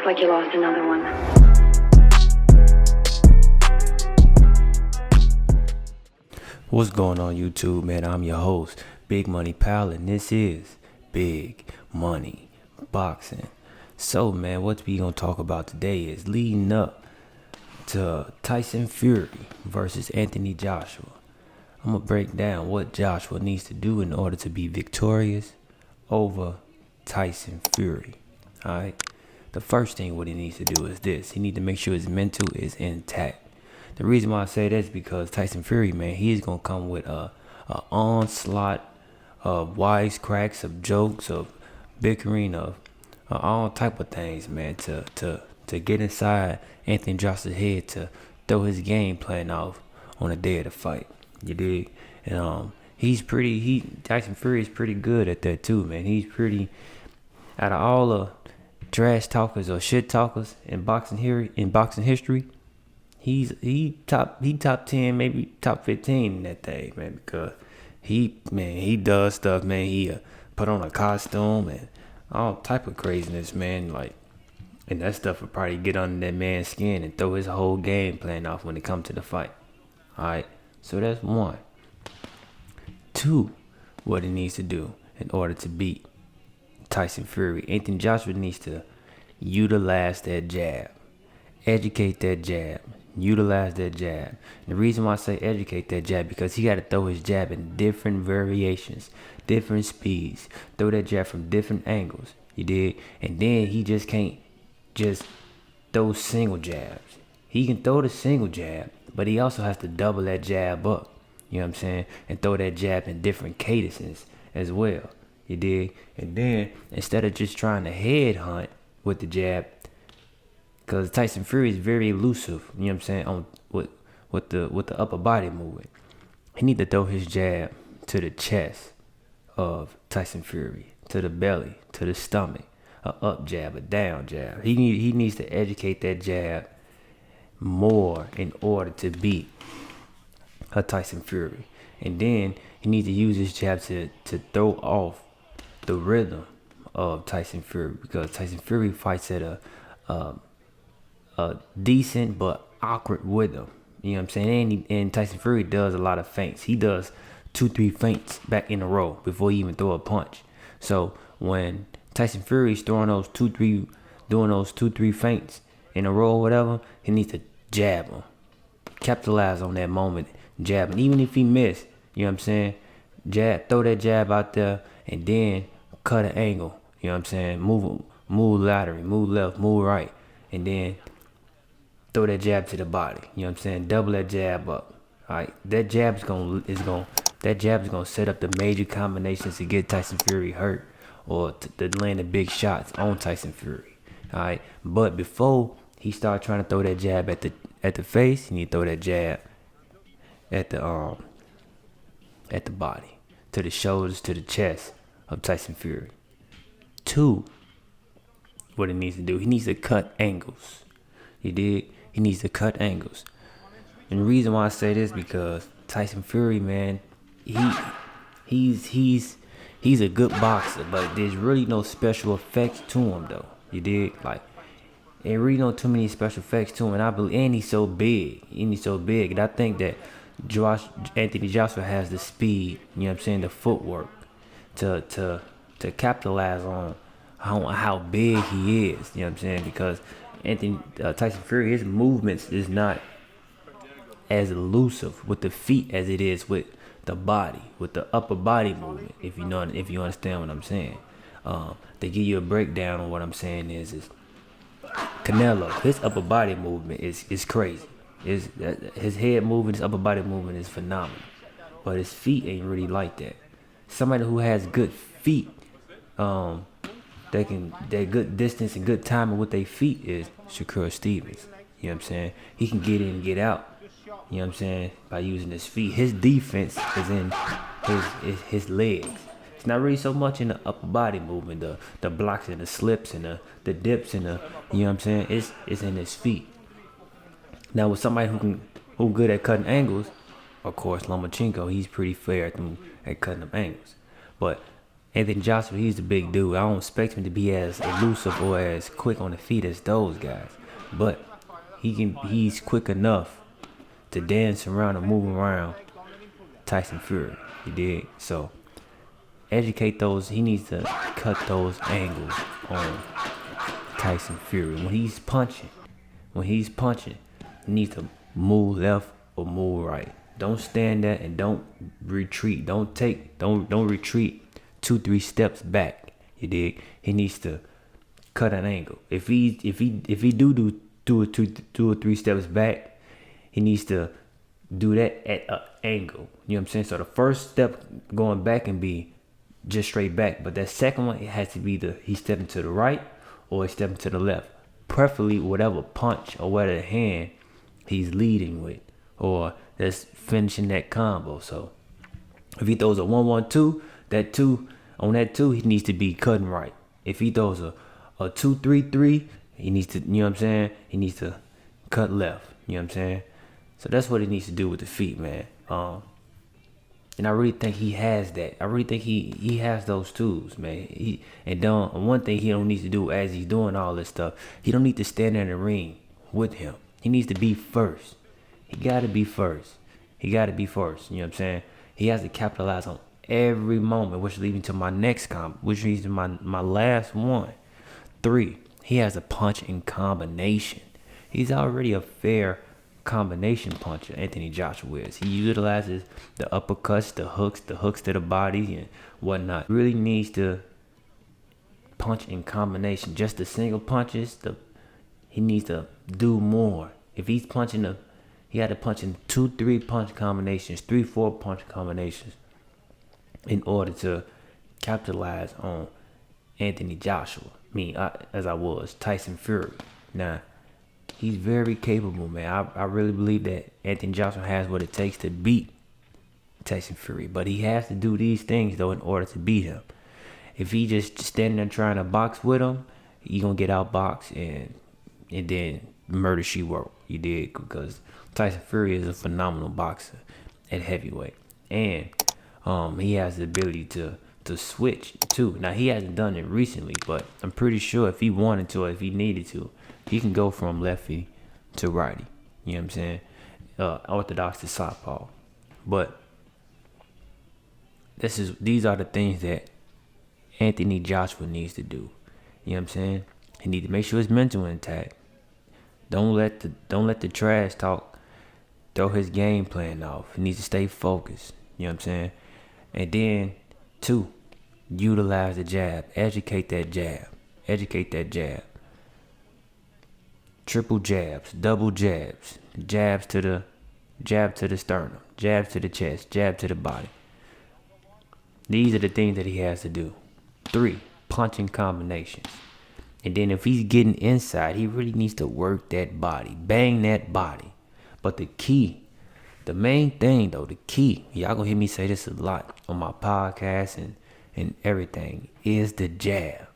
like you lost another one. What's going on YouTube, man? I'm your host, Big Money Pal, and this is Big Money Boxing. So, man, what we gonna talk about today is leading up to Tyson Fury versus Anthony Joshua. I'm gonna break down what Joshua needs to do in order to be victorious over Tyson Fury. Alright? The first thing what he needs to do is this. He needs to make sure his mental is intact. The reason why I say that is because Tyson Fury, man, he's gonna come with a onslaught of wisecracks, of jokes, of bickering, of all type of things, man, to get inside Anthony Joshua's head to throw his game plan off on the day of the fight. You dig? And Tyson Fury is pretty good at that too, man. He's pretty, out of all the trash talkers or shit talkers in boxing history. He top 10, maybe top 15 in that thing, man, because he does stuff, man. He put on a costume and all type of craziness, man. Like, and that stuff will probably get under that man's skin and throw his whole game plan off when it comes to the fight. All right, so that's one. Two, what he needs to do in order to beat Tyson Fury. Anthony Joshua needs to utilize that jab, educate that jab. Utilize that jab. And the reason why I say educate that jab, because he got to throw his jab in different variations, different speeds, throw that jab from different angles. You dig? And then he just can't just throw single jabs. He can throw the single jab, but he also has to double that jab up. You know what I'm saying? And throw that jab in different cadences as well. You dig? And then instead of just trying to head hunt with the jab, because Tyson Fury is very elusive, you know what I'm saying, on with the upper body movement. He need to throw his jab to the chest of Tyson Fury, to the belly, to the stomach, a up jab, a down jab. He needs to educate that jab more in order to beat a Tyson Fury. And then he needs to use his jab to throw off the rhythm of Tyson Fury, because Tyson Fury fights at a decent but awkward rhythm. You know what I'm saying? And Tyson Fury does a lot of feints. He does 2-3 feints back in a row before he even throw a punch. So when Tyson Fury's throwing those 2-3 feints in a row or whatever, he needs to jab him, capitalize on that moment, jab him. Even if he missed, you know what I'm saying? Throw that jab out there and then cut an angle. You know what I'm saying? Move laterally, move left, move right, and then throw that jab to the body. You know what I'm saying? Double that jab up. All right, that jab is gonna set up the major combinations to get Tyson Fury hurt or to land the big shots on Tyson Fury. All right, but before he start trying to throw that jab at the face, he need to throw that jab at the body, to the shoulders, to the chest of Tyson Fury. Two, what he needs to do, he needs to cut angles. You dig? He needs to cut angles. And the reason why I say this, because Tyson Fury, man, he's a good boxer, but there's really no special effects to him though. You dig? Like, ain't really no too many special effects to him, and he's so big. And I think that Anthony Joshua has the speed, you know what I'm saying, the footwork to capitalize on how big he is, you know what I'm saying, because Tyson Fury, his movements is not as elusive with the feet as it is with the body, with the upper body movement. If you understand what I'm saying, to give you a breakdown on what I'm saying is Canelo, his upper body movement is crazy. His head movement, his upper body movement is phenomenal, but his feet ain't really like that. Somebody who has good feet, that good distance and good timing with their feet is Shakur Stevens. You know what I'm saying? He can get in and get out, you know what I'm saying, by using his feet. His defense is in his legs. It's not really so much in the upper body movement, the blocks and the slips and the dips and you know what I'm saying? It's in his feet. Now with somebody who good at cutting angles, of course Lomachenko, he's pretty fair at cutting them angles. But Anthony Joshua, he's a big dude. I don't expect him to be as elusive or as quick on the feet as those guys, but he's quick enough to dance around and move around Tyson Fury. You dig? So educate those. He needs to cut those angles on Tyson Fury when he's punching. He needs to move left or move right. Don't stand there and don't retreat. Don't retreat 2-3 steps back. You dig? He needs to cut an angle. If he do 2 or 3 steps back, he needs to do that at an angle. You know what I'm saying? So the first step going back can be just straight back, but that second one, it has to be he's stepping to the right or he's stepping to the left. Preferably whatever punch or whatever hand he's leading with, or that's finishing that combo. So if he throws a 1-1-2, on that two, he needs to be cutting right. If he throws a 2-3-3, he needs to, you know what I'm saying? He needs to cut left. You know what I'm saying? So that's what he needs to do with the feet, man. And I really think he has that. I really think he has those tools, man. One thing he don't need to do as he's doing all this stuff, he don't need to stand there in the ring with him. He needs to be first. He gotta be first. You know what I'm saying? He has to capitalize on every moment, which leads me to my next which leads to my last one. 3. He has a punch in combination. He's already a fair combination puncher. Anthony Joshua is. He utilizes the uppercuts, the hooks to the body and whatnot. Really needs to punch in combination. Just the single punches, he needs to do more. If he's punching he had to punch in 2-3 punch combinations, 3-4 punch combinations in order to capitalize on Anthony Joshua. Tyson Fury. Now, he's very capable, man. I really believe that Anthony Joshua has what it takes to beat Tyson Fury. But he has to do these things, though, in order to beat him. If he just standing there trying to box with him, he going to get outboxed and then murder she wrote. You did, because Tyson Fury is a phenomenal boxer at heavyweight. And he has the ability to switch, too. Now, he hasn't done it recently, but I'm pretty sure if he wanted to or if he needed to, he can go from lefty to righty. You know what I'm saying? Orthodox to southpaw. But these are the things that Anthony Joshua needs to do. You know what I'm saying? He needs to make sure his mental intact. Don't let the trash talk throw his game plan off. He needs to stay focused. You know what I'm saying? And then 2, utilize the jab. Educate that jab. Triple jabs, double jabs, jab to the sternum, jab to the chest, jab to the body. These are the things that he has to do. 3, punching combinations. And then if he's getting inside, he really needs to work that body, bang that body. But the main thing though, y'all gonna hear me say this a lot on my podcast and everything, is the jab.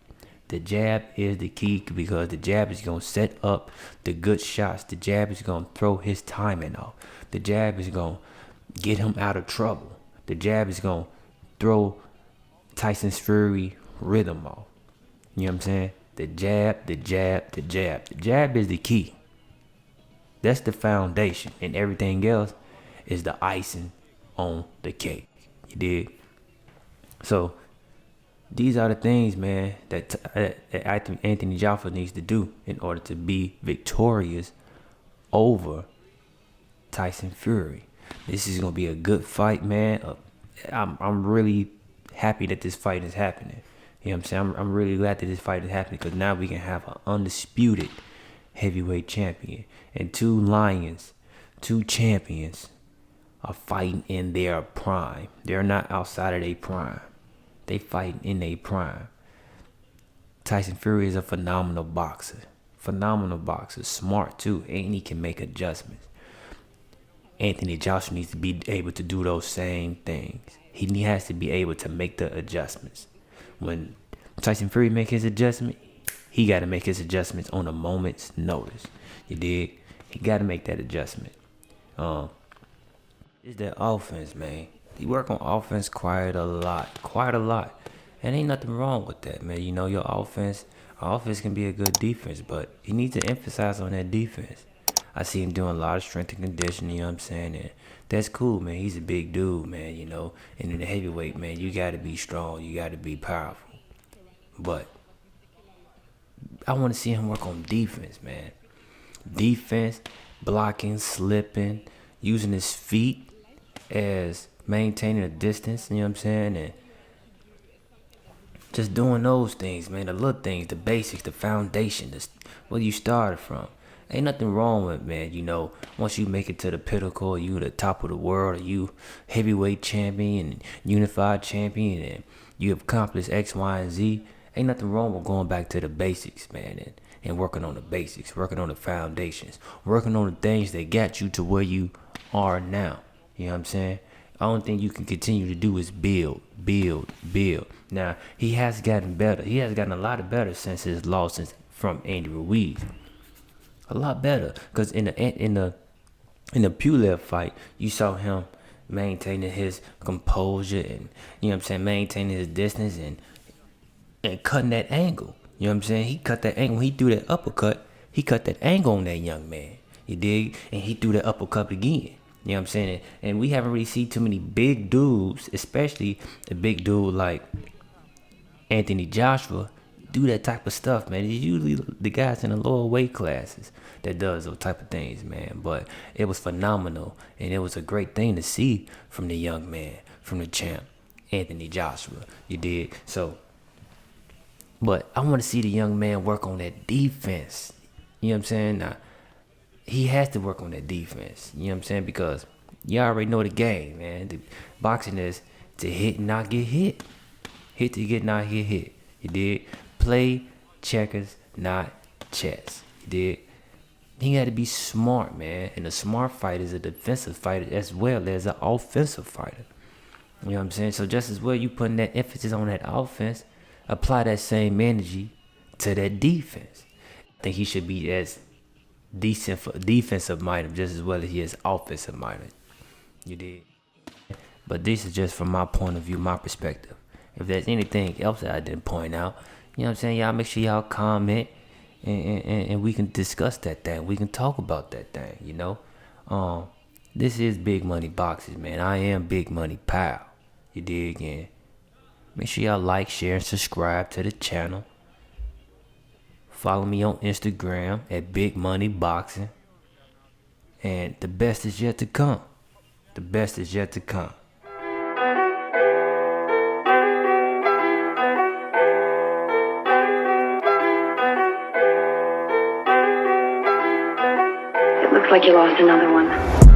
The jab is the key, because the jab is going to set up the good shots. The jab is going to throw his timing off. The jab is going to get him out of trouble. The jab is going to throw Tyson Fury rhythm off. You know what I'm saying? The jab. The jab is the key. That's the foundation. And everything else is the icing on the cake. You dig? So these are the things, man, that Anthony Joshua needs to do in order to be victorious over Tyson Fury. This is going to be a good fight, man. I'm really happy that this fight is happening. You know what I'm saying? I'm really glad that this fight is happening, because now we can have an undisputed heavyweight champion. And 2 champions are fighting in their prime. They're not outside of their prime. They fighting in their prime. Tyson Fury is a phenomenal boxer. Smart too, and he can make adjustments. Anthony Joshua needs to be able to do those same things. He has to be able to make the adjustments. When Tyson Fury make his adjustment, he got to make his adjustments on a moment's notice. You dig? He got to make that adjustment. It's that offense, man. He work on offense quite a lot. And ain't nothing wrong with that, man. You know, our offense can be a good defense, but he needs to emphasize on that defense. I see him doing a lot of strength and conditioning, you know what I'm saying? And that's cool, man. He's a big dude, man, you know. And in the heavyweight, man, you got to be strong. You got to be powerful. But I want to see him work on defense, man. Defense, blocking, slipping, using his feet as maintaining a distance, you know what I'm saying? And just doing those things, man. The little things, the basics, the foundation, where you started from. Ain't nothing wrong with, man, you know, once you make it to the pinnacle, you the top of the world, or you heavyweight champion and unified champion, and you have accomplished X, Y, and Z. Ain't nothing wrong with going back to the basics, man, and working on the basics, working on the foundations, working on the things that got you to where you are now. You know what I'm saying? The only thing you can continue to do is build, build, build. Now, he has gotten better. He has gotten a lot better since his loss from Andy Ruiz. A lot better, because in the Pulev fight, you saw him maintaining his composure and, you know what I'm saying, maintaining his distance and cutting that angle. You know what I'm saying? He cut that angle. When he threw that uppercut, he cut that angle on that young man. You dig? And he threw that uppercut again. You know what I'm saying? And we haven't really seen too many big dudes, especially a big dude like Anthony Joshua, do that type of stuff, man. It's usually the guys in the lower weight classes that does those type of things, man. But it was phenomenal, and it was a great thing to see from the young man, from the champ, Anthony Joshua. You did. So, but I want to see the young man work on that defense. You know what I'm saying? Now, he has to work on that defense. You know what I'm saying? Because you already know the game, man. The boxing is to hit and not get hit. Hit to get, not get hit. You did. Play checkers, not chess. You did. He got to be smart, man. And a smart fighter is a defensive fighter as well as an offensive fighter. You know what I'm saying? So just as well you putting that emphasis on that offense, apply that same energy to that defense. I think he should be as decent for defensive minded just as well as he is offensive minded. You did. But this is just from my point of view, my perspective. If there's anything else that I didn't point out, you know what I'm saying? Y'all make sure y'all comment and we can discuss that thing. We can talk about that thing, you know? This is Big Money Boxes, man. I am Big Money Pal. You dig? And make sure y'all like, share, and subscribe to the channel. Follow me on Instagram at Big Money Boxing. And the best is yet to come. The best is yet to come. Looks like you lost another one.